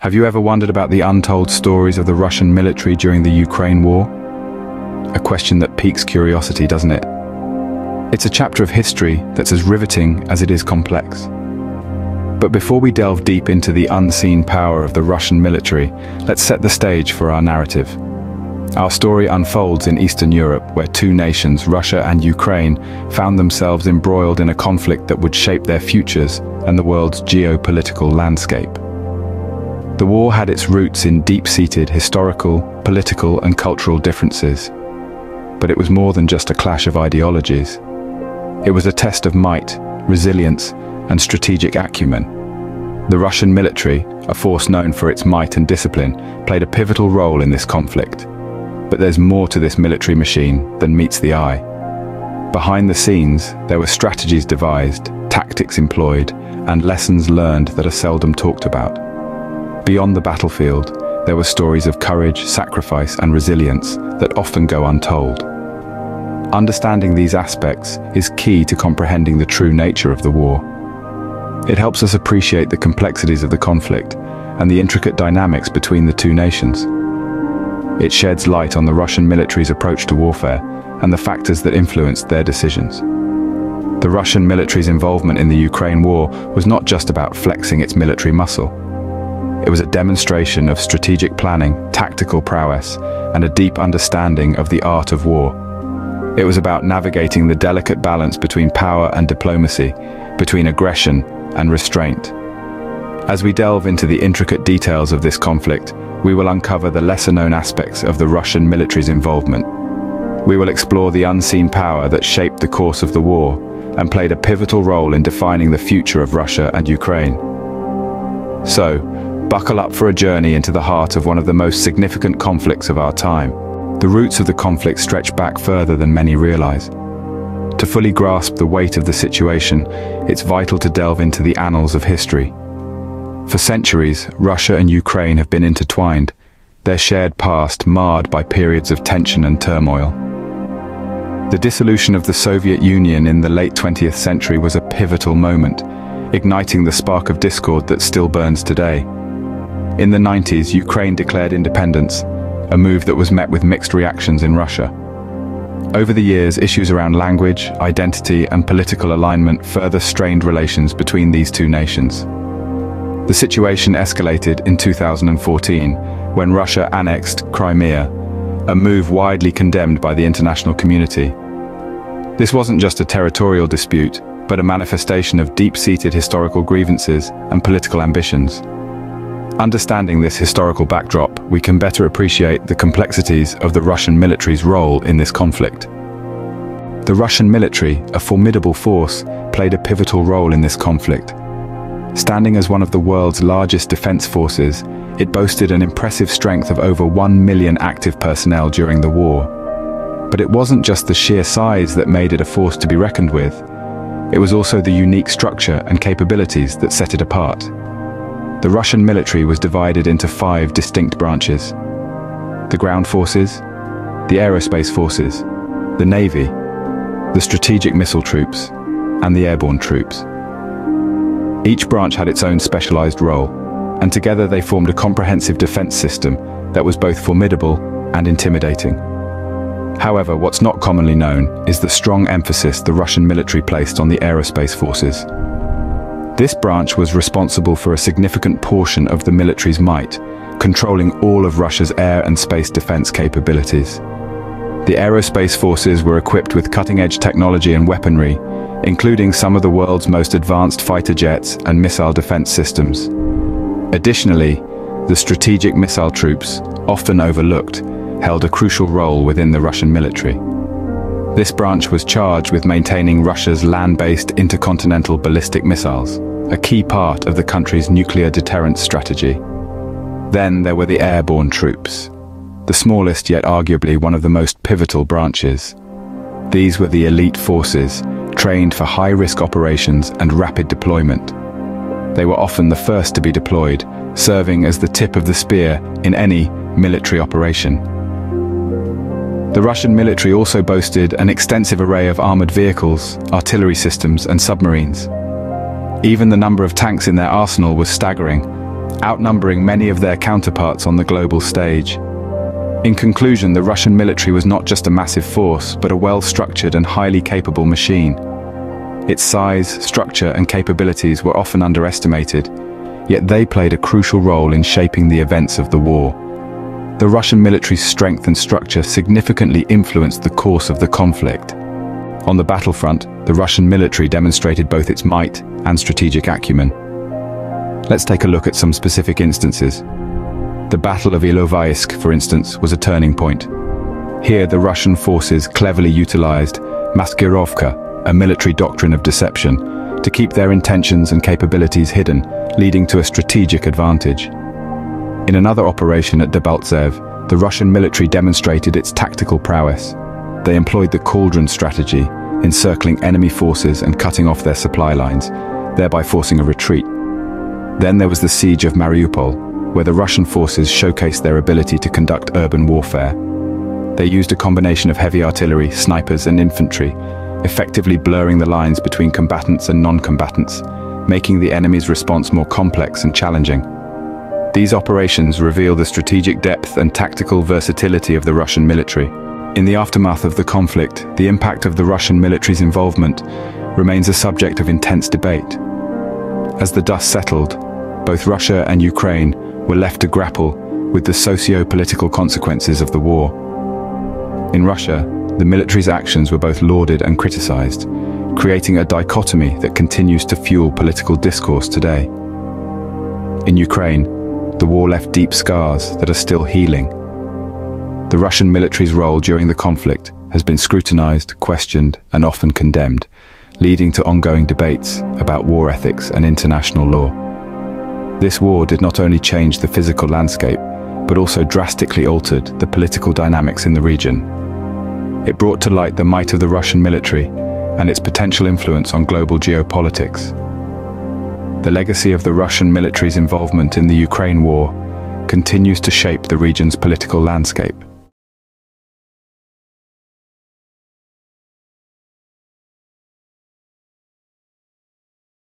Have you ever wondered about the untold stories of the Russian military during the Ukraine war? A question that piques curiosity, doesn't it? It's a chapter of history that's as riveting as it is complex. But before we delve deep into the unseen power of the Russian military, let's set the stage for our narrative. Our story unfolds in Eastern Europe, where two nations, Russia and Ukraine, found themselves embroiled in a conflict that would shape their futures and the world's geopolitical landscape. The war had its roots in deep-seated historical, political, and cultural differences. But it was more than just a clash of ideologies. It was a test of might, resilience, and strategic acumen. The Russian military, a force known for its might and discipline, played a pivotal role in this conflict. But there's more to this military machine than meets the eye. Behind the scenes, there were strategies devised, tactics employed, and lessons learned that are seldom talked about. Beyond the battlefield, there were stories of courage, sacrifice, and resilience that often go untold. Understanding these aspects is key to comprehending the true nature of the war. It helps us appreciate the complexities of the conflict and the intricate dynamics between the two nations. It sheds light on the Russian military's approach to warfare and the factors that influenced their decisions. The Russian military's involvement in the Ukraine war was not just about flexing its military muscle. It was a demonstration of strategic planning, tactical prowess, and a deep understanding of the art of war. It was about navigating the delicate balance between power and diplomacy, between aggression and restraint. As we delve into the intricate details of this conflict, we will uncover the lesser-known aspects of the Russian military's involvement. We will explore the unseen power that shaped the course of the war and played a pivotal role in defining the future of Russia and Ukraine. So, buckle up for a journey into the heart of one of the most significant conflicts of our time. The roots of the conflict stretch back further than many realize. To fully grasp the weight of the situation, it's vital to delve into the annals of history. For centuries, Russia and Ukraine have been intertwined, their shared past marred by periods of tension and turmoil. The dissolution of the Soviet Union in the late 20th century was a pivotal moment, igniting the spark of discord that still burns today. In the 90s, Ukraine declared independence, a move that was met with mixed reactions in Russia. Over the years, issues around language, identity, and political alignment further strained relations between these two nations. The situation escalated in 2014, when Russia annexed Crimea, a move widely condemned by the international community. This wasn't just a territorial dispute, but a manifestation of deep-seated historical grievances and political ambitions. Understanding this historical backdrop, we can better appreciate the complexities of the Russian military's role in this conflict. The Russian military, a formidable force, played a pivotal role in this conflict. Standing as one of the world's largest defense forces, it boasted an impressive strength of over 1 million active personnel during the war. But it wasn't just the sheer size that made it a force to be reckoned with. It was also the unique structure and capabilities that set it apart. The Russian military was divided into 5 distinct branches: the ground forces, the aerospace forces, the navy, the strategic missile troops, and the airborne troops. Each branch had its own specialized role, and together they formed a comprehensive defense system that was both formidable and intimidating. However, what's not commonly known is the strong emphasis the Russian military placed on the aerospace forces. This branch was responsible for a significant portion of the military's might, controlling all of Russia's air and space defense capabilities. The aerospace forces were equipped with cutting-edge technology and weaponry, including some of the world's most advanced fighter jets and missile defense systems. Additionally, the strategic missile troops, often overlooked, held a crucial role within the Russian military. This branch was charged with maintaining Russia's land-based intercontinental ballistic missiles, a key part of the country's nuclear deterrence strategy. Then there were the airborne troops, the smallest yet arguably one of the most pivotal branches. These were the elite forces, trained for high-risk operations and rapid deployment. They were often the first to be deployed, serving as the tip of the spear in any military operation. The Russian military also boasted an extensive array of armored vehicles, artillery systems, and submarines. Even the number of tanks in their arsenal was staggering, outnumbering many of their counterparts on the global stage. In conclusion, the Russian military was not just a massive force, but a well-structured and highly capable machine. Its size, structure, and capabilities were often underestimated, yet they played a crucial role in shaping the events of the war. The Russian military's strength and structure significantly influenced the course of the conflict. On the battlefront, the Russian military demonstrated both its might and strategic acumen. Let's take a look at some specific instances. The Battle of Ilovaisk, for instance, was a turning point. Here, the Russian forces cleverly utilized maskirovka, a military doctrine of deception, to keep their intentions and capabilities hidden, leading to a strategic advantage. In another operation at Debaltsev, the Russian military demonstrated its tactical prowess. They employed the cauldron strategy, encircling enemy forces and cutting off their supply lines, thereby forcing a retreat. Then there was the siege of Mariupol, where the Russian forces showcased their ability to conduct urban warfare. They used a combination of heavy artillery, snipers, and infantry, effectively blurring the lines between combatants and non-combatants, making the enemy's response more complex and challenging. These operations reveal the strategic depth and tactical versatility of the Russian military. In the aftermath of the conflict, the impact of the Russian military's involvement remains a subject of intense debate. As the dust settled, both Russia and Ukraine were left to grapple with the socio-political consequences of the war. In Russia, the military's actions were both lauded and criticized, creating a dichotomy that continues to fuel political discourse today. In Ukraine, the war left deep scars that are still healing. The Russian military's role during the conflict has been scrutinized, questioned, and often condemned, leading to ongoing debates about war ethics and international law. This war did not only change the physical landscape, but also drastically altered the political dynamics in the region. It brought to light the might of the Russian military and its potential influence on global geopolitics. The legacy of the Russian military's involvement in the Ukraine war continues to shape the region's political landscape.